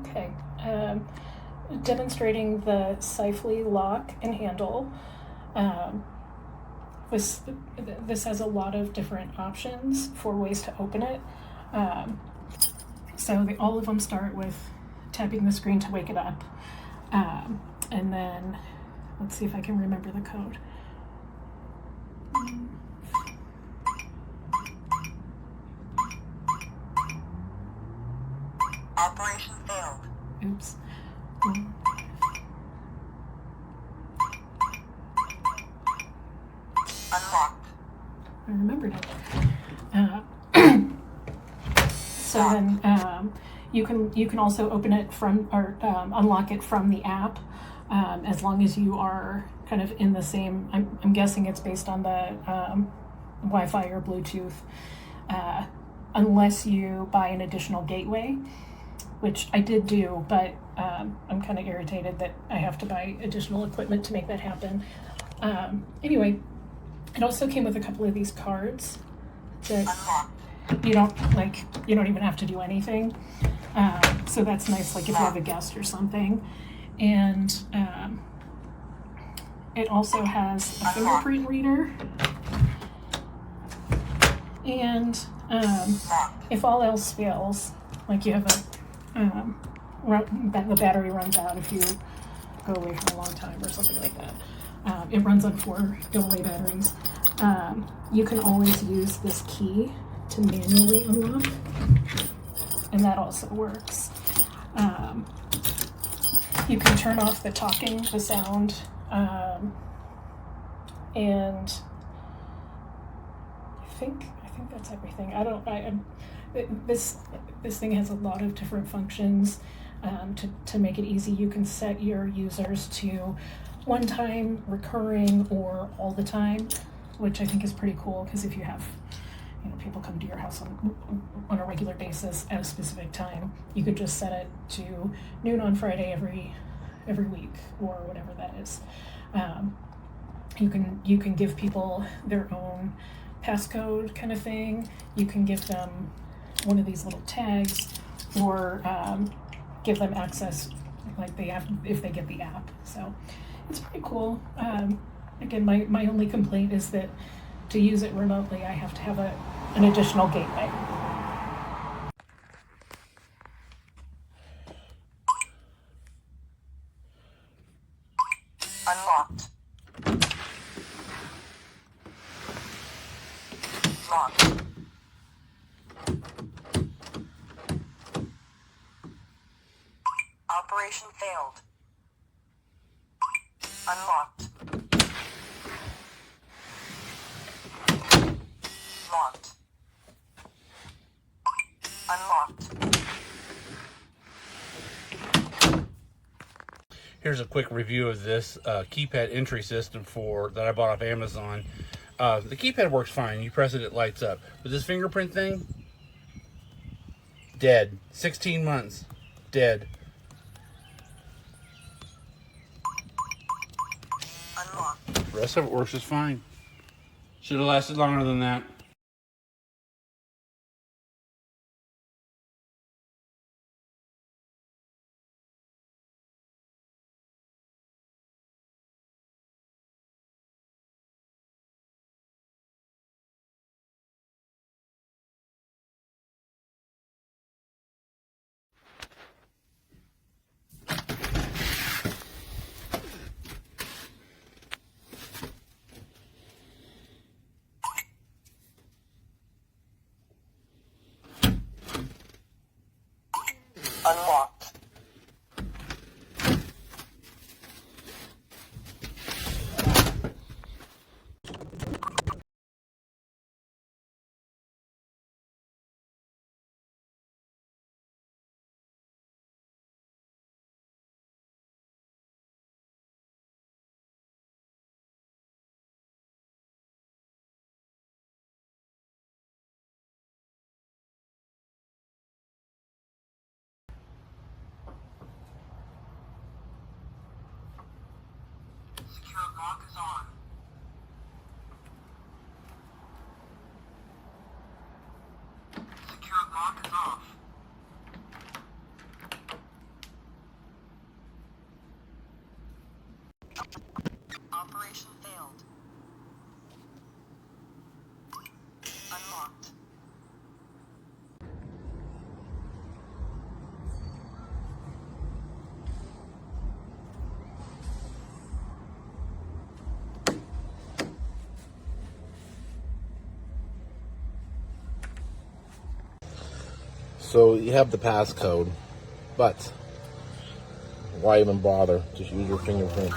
Okay. Demonstrating the Sifely lock and handle. This has a lot of different options for ways to open it. So all of them start with tapping the screen to wake it up. And then, let's see if I can remember the code. Operation failed. Oops. Unlocked. I remembered it. So then you can also open it from, or unlock it from the app, as long as you are kind of in the same. I'm guessing it's based on the Wi-Fi or Bluetooth, unless you buy an additional gateway, which I did do, but I'm kind of irritated that I have to buy additional equipment to make that happen. Anyway, it also came with a couple of these cards that you don't even have to do anything. So that's nice, like if you have a guest or something. And it also has a fingerprint reader. And if all else fails, like you have the battery runs out if you go away for a long time or something like that. It runs on 4 AA batteries. You can always use this key to manually unlock, and that also works. You can turn off the talking, the sound, and I think that's everything. This thing has a lot of different functions. To make it easy, you can set your users to one time, recurring, or all the time, which I think is pretty cool, because if you have people come to your house on a regular basis at a specific time, you could just set it to noon on Friday every week, or whatever that is. You can give people their own passcode kind of thing. You can give them one of these little tags, or give them access like they have if they get the app. So it's pretty cool. Again, my only complaint is that to use it remotely, I have to have an additional gateway. Unlocked. Locked. Operation failed. Unlocked. Locked. Unlocked. Here's a quick review of this keypad entry system that I bought off Amazon. The keypad works fine. You press it, it lights up. But this fingerprint thing, dead. 16 months, dead. Unlocked. The rest of it works just fine. Should have lasted longer than that. Unlocked. Secure lock is on. Secure lock is off. Operation failed. Unlocked. So you have the passcode, but why even bother? Just use your fingerprint.